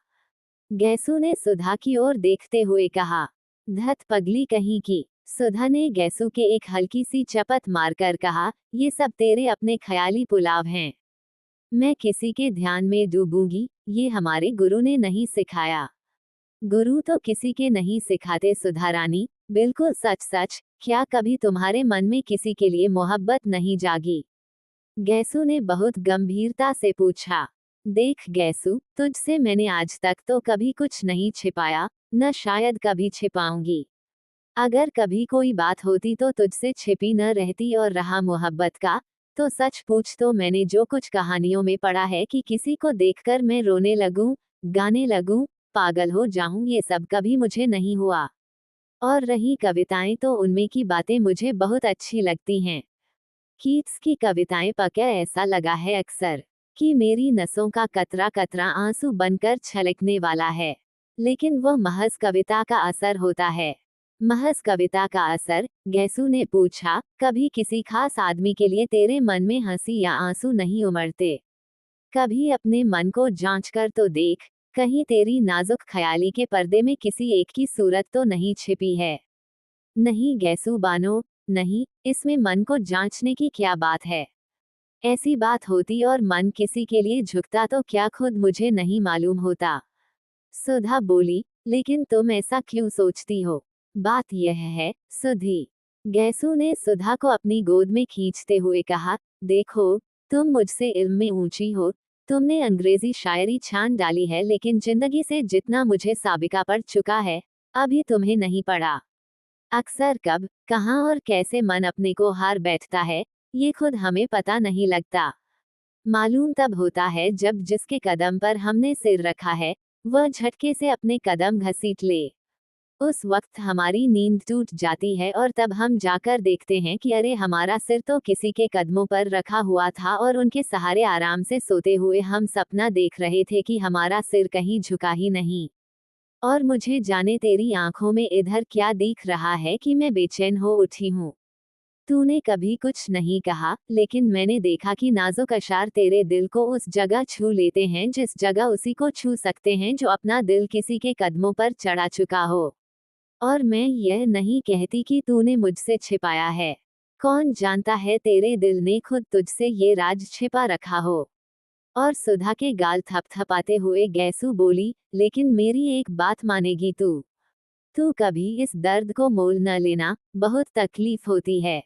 गैसू ने सुधा की ओर देखते हुए कहा, धत पगली कहीं की। सुधा ने गैसू के एक हल्की सी चपत मारकर कहा, ये सब तेरे अपने ख्याली पुलाव हैं। मैं किसी के ध्यान में डूबूंगी, ये हमारे गुरु ने नहीं सिखाया। गुरु तो किसी के नहीं सिखाते सुधा रानी, बिल्कुल सच सच। क्या कभी तुम्हारे मन में किसी के लिए मोहब्बत नहीं जागी? गैसू ने बहुत गंभीरता से पूछा। देख गैसू, तुझसे मैंने आज तक तो कभी कुछ नहीं छिपाया, न शायद कभी छिपाऊंगी। अगर कभी कोई बात होती तो तुझसे छिपी न रहती, और रहा मोहब्बत का, तो सच पूछ तो मैंने जो कुछ कहानियों में पढ़ा है कि किसी को देखकर मैं रोने लगूं, गाने लगूं, पागल हो जाऊं, ये सब कभी मुझे नहीं हुआ। और रही कविताएं तो उनमें की बातें मुझे बहुत अच्छी लगती हैं। कीट्स की कविताएं पक्या ऐसा लगा है अक्सर कि मेरी नसों का कतरा कतरा आंसू बनकर छलकने वाला है। लेकिन वह महज कविता का असर होता है। महज कविता का असर? गैसू ने पूछा। कभी किसी खास आदमी के लिए तेरे मन में हंसी या आंसू नहीं उमड़ते? कभी अपने मन को जांच कर तो देख, कहीं तेरी नाजुक ख्याली के पर्दे में किसी एक की सूरत तो नहीं छिपी है? नहीं गैसू बानो, नहीं, इसमें मन को जांचने की क्या बात है। ऐसी बात होती और मन किसी के लिए झुकता तो क्या खुद मुझे नहीं मालूम होता। सुधा बोली, लेकिन तुम ऐसा क्यों सोचती हो? बात यह है, सुधी। गैसू ने सुधा को अपनी गोद में खींचते हुए कहा, देखो, तुम मुझसे इल्म में ऊंची हो, तुमने अंग्रेजी शायरी छान डाली है, लेकिन जिंदगी से जितना मुझे साबिका पड़ चुका है, अभी तुम्हें नहीं पड़ा। अक्सर कब, कहाँ और कैसे मन अपने को हार बैठता है, ये खुद हमें पता नहीं लगता। मालूम तब होता है जब जिसके कदम पर हमने सिर रखा है, वह झटके से अपने कदम घसीट ले। उस वक्त हमारी नींद टूट जाती है और तब हम जाकर देखते हैं कि अरे, हमारा सिर तो किसी के कदमों पर रखा हुआ था और उनके सहारे आराम से सोते हुए हम सपना देख रहे थे कि हमारा सिर कहीं झुका ही नहीं। और मुझे जाने तेरी आंखों में इधर क्या दिख रहा है कि मैं बेचैन हो उठी हूँ। तूने कभी कुछ नहीं कहा, लेकिन मैंने देखा कि नाजुक अशार तेरे दिल को उस जगह छू लेते हैं जिस जगह उसी को छू सकते हैं जो अपना दिल किसी के कदमों पर चढ़ा चुका हो। और मैं यह नहीं कहती कि तूने मुझसे छिपाया है। कौन जानता है तेरे दिल ने खुद तुझसे ये राज छिपा रखा हो। और सुधा के गाल थपथपाते हुए गैसू बोली, लेकिन मेरी एक बात मानेगी तू? तू कभी इस दर्द को मोल न लेना, बहुत तकलीफ होती है।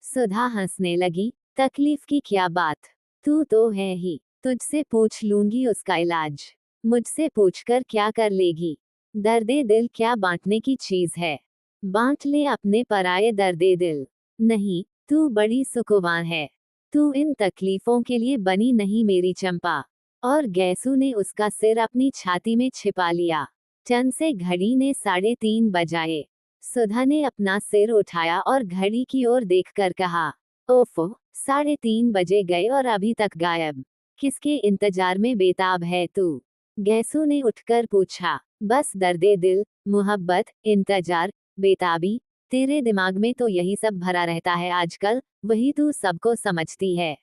सुधा हंसने लगी, तकलीफ की क्या बात, तू तो है ही, तुझसे पूछ लूंगी उसका इलाज। मुझसे पूछकर क्या कर लेगी? दर्दे दिल क्या बांटने की चीज है? बांट ले अपने पराये दर्दे दिल। नहीं, तू बड़ी सुकुवान है। तू इन तकलीफों के लिए बनी नहीं मेरी चंपा। और गैसू ने उसका सिर अपनी छाती में छिपा लिया। चंद से घड़ी ने 3:30 बजाए। सुधा ने अपना सिर उठाया और घड़ी की ओर देखकर कहा, ओफो, 3:30 बजे गए और अभी तक गायब। किसके इंतजार में बेताब है तू? गैसू ने उठकर पूछा। बस दर्दे दिल, मोहब्बत, इंतजार, बेताबी, तेरे दिमाग में तो यही सब भरा रहता है आजकल, वही तू सबको समझती है।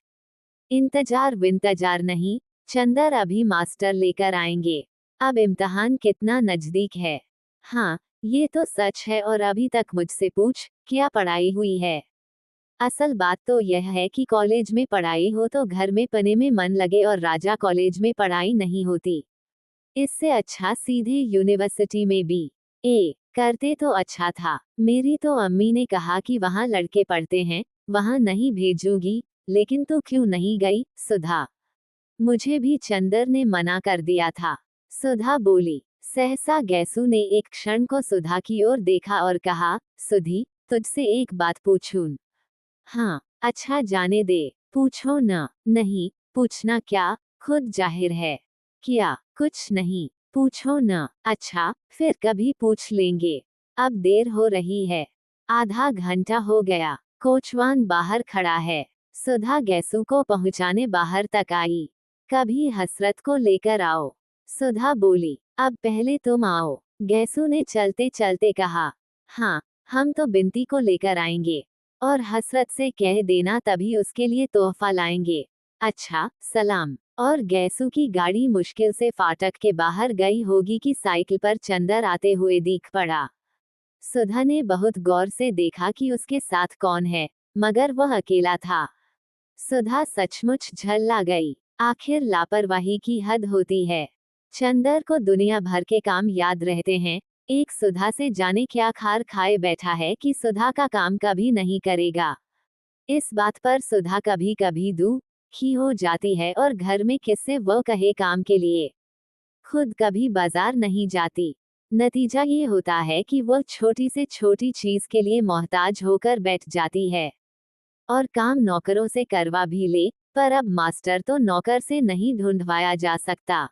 इंतजार विंतजार नहीं, चंदर अभी मास्टर लेकर आएंगे। अब इम्तिहान कितना नजदीक है। हाँ, ये तो सच है, और अभी तक मुझसे पूछ, क्या पढ़ाई हुई है? असल बात तो यह है कि कॉलेज में पढ़ाई हो तो घर में पने में मन लगे, और राजा कॉलेज में पढ़ाई नहीं होती। इससे अच्छा सीधे यूनिवर्सिटी में BA करते तो अच्छा था। मेरी तो अम्मी ने कहा कि वहाँ लड़के पढ़ते हैं, वहाँ नहीं भेजूंगी, लेकिन तू क्यों नहीं गई, सुधा? मुझे भी चंदर ने मना कर दिया था। सुधा बोली। सहसा गैसू ने एक क्षण को सुधा की ओर देखा और कहा, सुधी, तुझसे एक बात पूछूं? हाँ, अच्छा जाने दे, पूछो न। नहीं, पूछना क्या, खुद जाहिर है। क्या? कुछ नहीं, पूछो न। अच्छा, फिर कभी पूछ लेंगे। अब देर हो रही है। आधा घंटा हो गया, कोचवान बाहर खड़ा है। सुधा गैसू को पहुंचाने बाहर तक आई। कभी हसरत को लेकर आओ। सुधा बोली, अब पहले तुम आओ। गैसू ने चलते चलते कहा, हाँ, हम तो बिनती को लेकर आएंगे, और हसरत से कह देना तभी उसके लिए तोहफा लाएंगे। अच्छा, सलाम। और गैसू की गाड़ी मुश्किल से फाटक के बाहर गई होगी कि साइकिल पर चंदर आते हुए दिख पड़ा। सुधा ने बहुत गौर से देखा कि उसके साथ कौन है, मगर वह अकेला था। सुधा सचमुच झल्ला गई। आखिर लापरवाही की हद होती है। चंदर को दुनिया भर के काम याद रहते हैं, एक सुधा से जाने क्या खार खाए बैठा है कि सुधा का काम कभी नहीं करेगा। इस बात पर सुधा कभी कभी की हो जाती है और घर में किससे वो कहे काम के लिए। खुद कभी बाजार नहीं जाती। नतीजा ये होता है कि वो छोटी से छोटी चीज के लिए मोहताज होकर बैठ जाती है और काम नौकरों से करवा भी ले, पर अब मास्टर तो नौकर से नहीं ढूंढवाया जा सकता।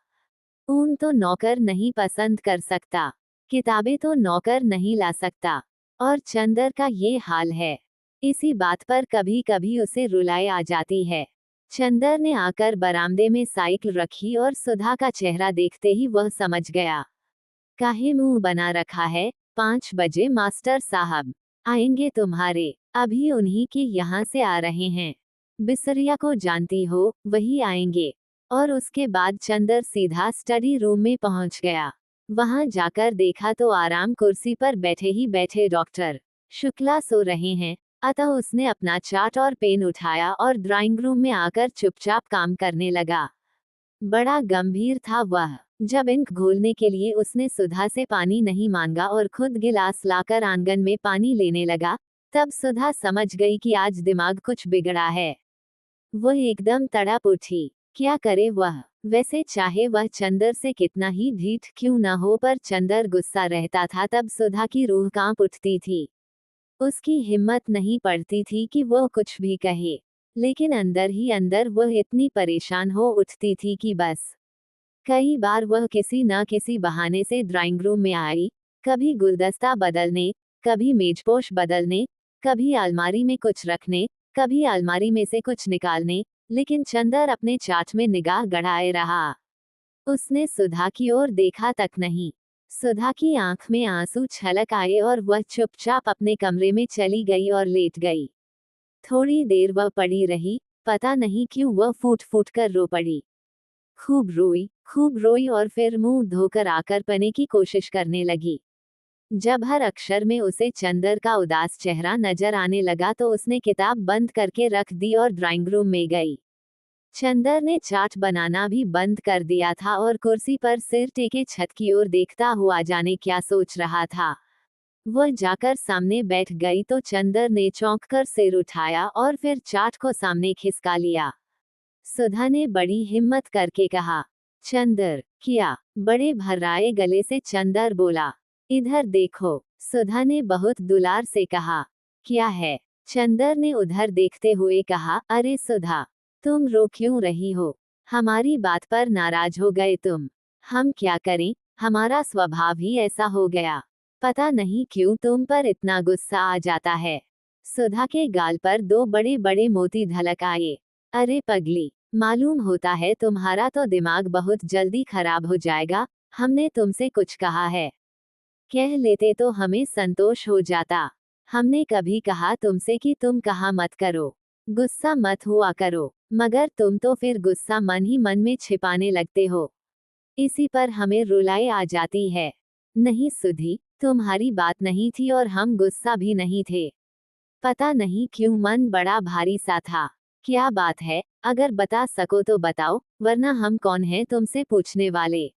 ऊन तो नौकर नहीं पसंद कर सकता। किताबें तो नौकर नहीं ला सकता। और चंदर का ये हाल है। इसी बात पर कभी कभी उसे रुलाई आ जाती है। चंदर ने आकर बरामदे में साइकिल रखी और सुधा का चेहरा देखते ही वह समझ गया। काहे मुंह बना रखा है? 5 बजे मास्टर साहब आएंगे तुम्हारे। अभी उन्हीं के यहाँ से आ रहे हैं। बिसरिया को जानती हो, वही आएंगे। और उसके बाद चंदर सीधा स्टडी रूम में पहुंच गया। वहां जाकर देखा तो आराम कुर्सी पर बैठे ही बैठे डॉक्टर शुक्ला सो रहे हैं। अतः उसने अपना चार्ट और पेन उठाया और ड्राइंग रूम में आकर चुपचाप काम करने लगा। बड़ा गंभीर था वह। जब इंक घोलने के लिए उसने सुधा से पानी नहीं मांगा और खुद गिलास लाकर आंगन में पानी लेने लगा, तब सुधा समझ गई कि आज दिमाग कुछ बिगड़ा है। वह एकदम तड़प उठी। क्या करे वह? वैसे चाहे वह चंदर से कितना ही ढीठ क्यों न हो, पर चंदर गुस्सा रहता था तब सुधा की रूह कांप उठती थी। उसकी हिम्मत नहीं पड़ती थी कि वह कुछ भी कहे, लेकिन अंदर ही अंदर वह इतनी परेशान हो उठती थी कि बस। कई बार वह किसी न किसी बहाने से ड्राइंग रूम में आई, कभी गुलदस्ता बदलने, कभी मेजपोश बदलने, कभी अलमारी में कुछ रखने, कभी अलमारी में से कुछ निकालने, लेकिन चंदर अपने चार्ट में निगाह गड़ाए रहा। उसने सुधा की ओर देखा तक नहीं। सुधा की आंख में आंसू छलक आए और वह चुपचाप अपने कमरे में चली गई और लेट गई। थोड़ी देर वह पड़ी रही, पता नहीं क्यों वह फूट फूट कर रो पड़ी। खूब रोई और फिर मुंह धोकर आकर पने की कोशिश करने लगी। जब हर अक्षर में उसे चंदर का उदास चेहरा नजर आने लगा तो उसने किताब बंद करके रख दी और ड्राइंग रूम में गई। चंदर ने चार्ट बनाना भी बंद कर दिया था और कुर्सी पर सिर टेके छत की ओर देखता हुआ जाने क्या सोच रहा था। वह जाकर सामने बैठ गई तो चंदर ने चौंक कर सिर उठाया और फिर चार्ट को सामने खिसका लिया। सुधा ने बड़ी हिम्मत करके कहा, चंदर, क्या? बड़े भर्राए गले से चंदर बोला, इधर देखो। सुधा ने बहुत दुलार से कहा, क्या है? चंदर ने उधर देखते हुए कहा, अरे सुधा, तुम रो क्यों रही हो? हमारी बात पर नाराज हो गए तुम। हम क्या करें, हमारा स्वभाव ही ऐसा हो गया। पता नहीं क्यों तुम पर इतना गुस्सा आ जाता है। सुधा के गाल पर 2 बड़े बड़े मोती झलक आए। अरे पगली, मालूम होता है तुम्हारा तो दिमाग बहुत जल्दी खराब हो जाएगा। हमने तुमसे कुछ कहा है? कह लेते तो हमें संतोष हो जाता। हमने कभी कहा तुमसे कि तुम कहा मत करो, गुस्सा मत हुआ करो, मगर तुम तो फिर गुस्सा मन ही मन में छिपाने लगते हो। इसी पर हमें रुलाई आ जाती है। नहीं सुधी, तुम्हारी बात नहीं थी और हम गुस्सा भी नहीं थे। पता नहीं क्यों मन बड़ा भारी सा था। क्या बात है? अगर बता सको तो बताओ, वरना हम कौन हैं तुमसे पूछने वाले।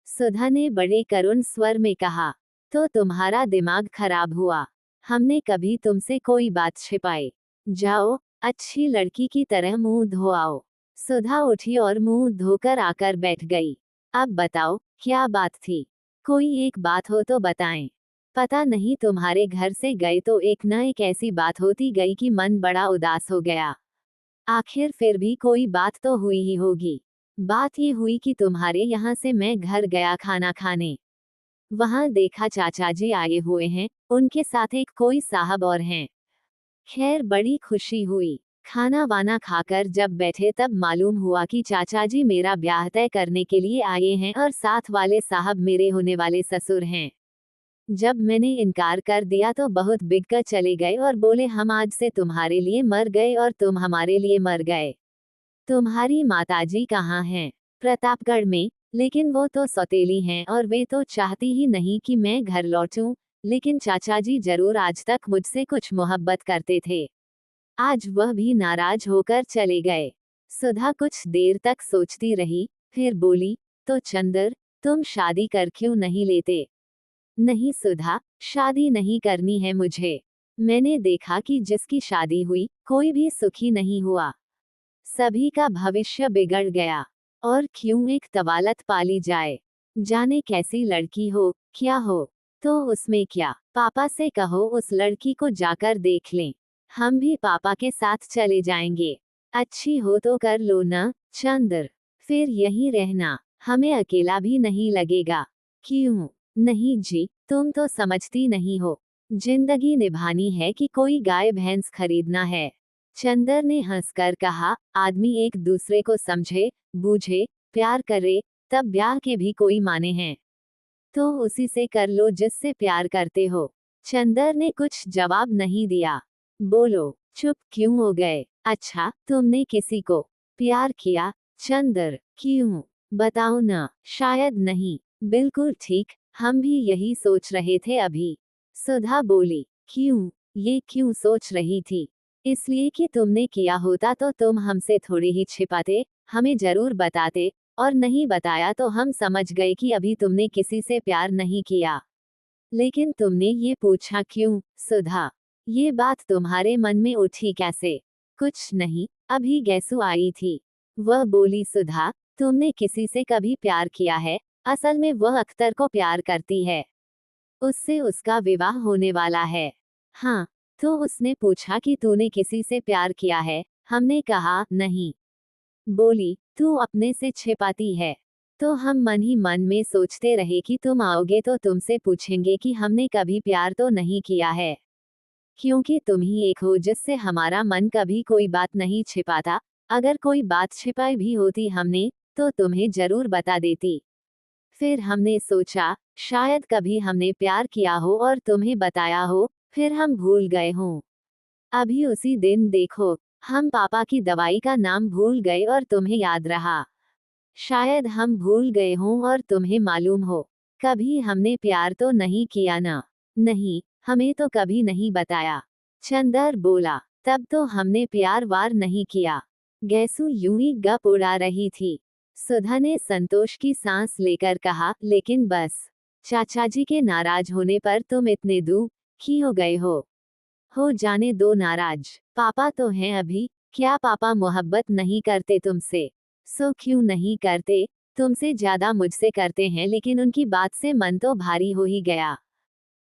सुधा ने बड़े करुण स्वर में कहा, तो तुम्हारा दिमाग खराब हुआ। हमने कभी तुमसे कोई बात छिपाई? जाओ, अच्छी लड़की की तरह मुंह धो आओ। सुधा उठी और मुंह धोकर आकर बैठ गई। अब बताओ, क्या बात थी? कोई एक बात हो तो बताएं। पता नहीं तुम्हारे घर से गए तो एक न एक ऐसी बात होती गई कि मन बड़ा उदास हो गया। आखिर फिर भी कोई बात तो हुई ही होगी। बात ये हुई कि तुम्हारे यहाँ से मैं घर गया खाना खाने। वहां देखा चाचा जी आए हुए हैं, उनके साथ एक कोई साहब और हैं। खैर बड़ी खुशी हुई। खाना वाना खाकर जब बैठे तब मालूम हुआ कि चाचा जी मेरा ब्याह तय करने के लिए आए हैं और साथ वाले साहब मेरे होने वाले ससुर हैं। जब मैंने इनकार कर दिया तो बहुत बिक कर चले गए और बोले हम आज से तुम्हारे लिए मर गए और तुम हमारे लिए मर गए। तुम्हारी माताजी कहाँ हैं? प्रतापगढ़ में, लेकिन वो तो सौतेली हैं और वे तो चाहती ही नहीं कि मैं घर लौटूं, लेकिन चाचा जी जरूर आज तक मुझसे कुछ मोहब्बत करते थे। आज वह भी नाराज होकर चले गए। सुधा कुछ देर तक सोचती रही, फिर बोली, तो चंदर, तुम शादी कर क्यों नहीं लेते? नहीं सुधा, शादी नहीं करनी है मुझे। मैंने देखा कि जिसकी शादी हुई, कोई भी सुखी नहीं हुआ। सभी का भविष्य बिगड़ गया। और क्यों एक तवालत पाली जाए, जाने कैसी लड़की हो, क्या हो, तो उसमें क्या। पापा से कहो उस लड़की को जाकर देख लें, हम भी पापा के साथ चले जाएंगे। अच्छी हो तो कर लो न, चंद्र, फिर यहीं रहना, हमें अकेला भी नहीं लगेगा। क्यों नहीं जी, तुम तो समझती नहीं हो, जिंदगी निभानी है कि कोई गाय भैंस खरीदना है। चंद्र ने हंसकर कहा, आदमी एक दूसरे को समझे, बूझे, प्यार करे, तब ब्याह के भी कोई माने हैं। तो उसी से कर लो जिससे प्यार करते हो। चंद्र ने कुछ जवाब नहीं दिया। बोलो, चुप क्यों हो गए? अच्छा, तुमने किसी को प्यार किया? चंद्र, क्यों, बताओ न। शायद नहीं। बिल्कुल ठीक, हम भी यही सोच रहे थे अभी। सुधा बोली, क्यों, ये क्यों सोच रही थी? इसलिए कि तुमने किया होता तो तुम हमसे थोड़ी ही छिपाते, हमें जरूर बताते, और नहीं बताया तो हम समझ गए कि अभी तुमने किसी से प्यार नहीं किया। लेकिन तुमने ये पूछा क्यों, सुधा? ये बात तुम्हारे मन में उठी कैसे? कुछ नहीं, अभी गैसू आई थी। वह बोली, सुधा, तुमने किसी से कभी प्यार किया है? असल में वह अख्तर को प्यार करती है, उससे उसका विवाह होने वाला है। हाँ। तो उसने पूछा कि तूने किसी से प्यार किया है? हमने कहा नहीं। बोली, तू अपने से छिपाती है। तो हम मन ही मन में सोचते रहे कि तुम आओगे तो तुमसे पूछेंगे कि हमने कभी प्यार तो नहीं किया है, क्योंकि तुम ही एक हो जिससे हमारा मन कभी कोई बात नहीं छिपाता। अगर कोई बात छिपाई भी होती हमने, तो तुम्हें जरूर बता देती। फिर हमने सोचा, शायद कभी हमने प्यार किया हो और तुम्हें बताया हो, फिर हम भूल गए हों। अभी उसी दिन देखो, हम पापा की दवाई का नाम भूल गए और तुम्हें याद रहा। शायद हम भूल गए हों और तुम्हें मालूम हो, कभी हमने प्यार तो नहीं किया ना। नहीं, हमें तो कभी नहीं बताया। चंदर बोला, तब तो हमने प्यार वार नहीं किया। गैसू यूं ही गप उड़ा रही थी। सुधा ने संतोष की सांस लेकर कहा, लेकिन बस, चाचा जी के नाराज होने पर तुम इतने दुखी हो गए हो जाने दो नाराज, पापा तो हैं अभी। क्या पापा मोहब्बत नहीं करते तुमसे? सो क्यों नहीं करते, तुमसे ज्यादा मुझसे करते हैं, लेकिन उनकी बात से मन तो भारी हो ही गया।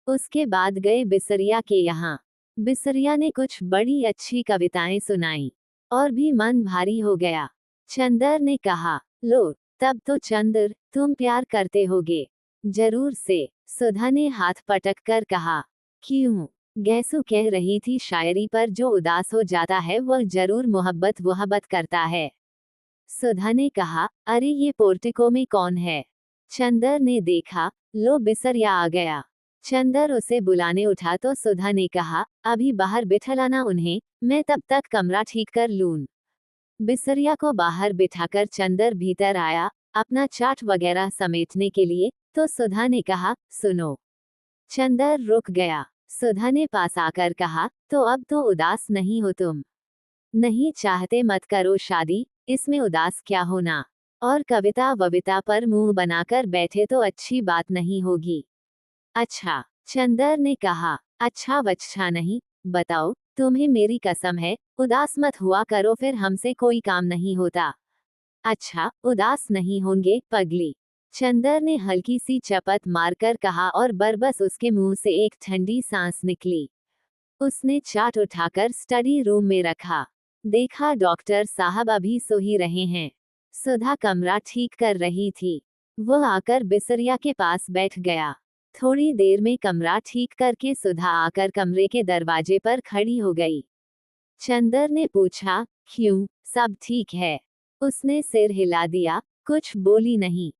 उसके बाद गए बिसरिया के यहाँ। बिसरिया ने कुछ बड़ी अच्छी कविताएं सुनाई, और भी मन भारी हो गया। चंदर ने कहा, लो, तब तो चंद्र, तुम प्यार करते होगे? जरूर से, सुधा ने हाथ पटक कर कहा। क्यों? गैसू कह रही थी, शायरी पर जो उदास हो जाता है वह जरूर मोहब्बत वोहब्बत करता है। सुधा ने कहा, अरे ये पोर्टिको में कौन है? चंदर ने देखा, लो बिसरिया आ गया। चंदर उसे बुलाने उठा तो सुधा ने कहा, अभी बाहर बिठलाना उन्हें, मैं तब तक कमरा ठीक कर लूं। बिसरिया को बाहर बिठाकर चंदर भीतर आया, अपना चाट वगैरह समेटने के लिए, तो सुधा ने कहा, सुनो। चंदर रुक गया। सुधा ने पास आकर कहा, तो अब तो उदास नहीं हो तुम? नहीं चाहते मत करो शादी, इसमें उदास क्या होना। और कविता वविता पर मुंह बनाकर बैठे तो अच्छी बात नहीं होगी। अच्छा, चंदर ने कहा, अच्छा वच्छा नहीं, बताओ, तुम्हें मेरी कसम है, उदास मत हुआ करो, फिर हमसे कोई काम नहीं होता। अच्छा, उदास नहीं होंगे पगली। चंदर ने हल्की सी चपत मारकर कहा, और बरबस उसके मुंह से एक ठंडी सांस निकली। उसने चाट उठाकर स्टडी रूम में रखा। देखा डॉक्टर साहब अभी सो ही रहे हैं। सुधा कमरा ठीक कर रही थी। वह आकर बिसरिया के पास बैठ गया। थोड़ी देर में कमरा ठीक करके सुधा आकर कमरे के दरवाजे पर खड़ी हो गई। चंदर ने पूछा, क्यों, सब ठीक है? उसने सिर हिला दिया, कुछ बोली नहीं।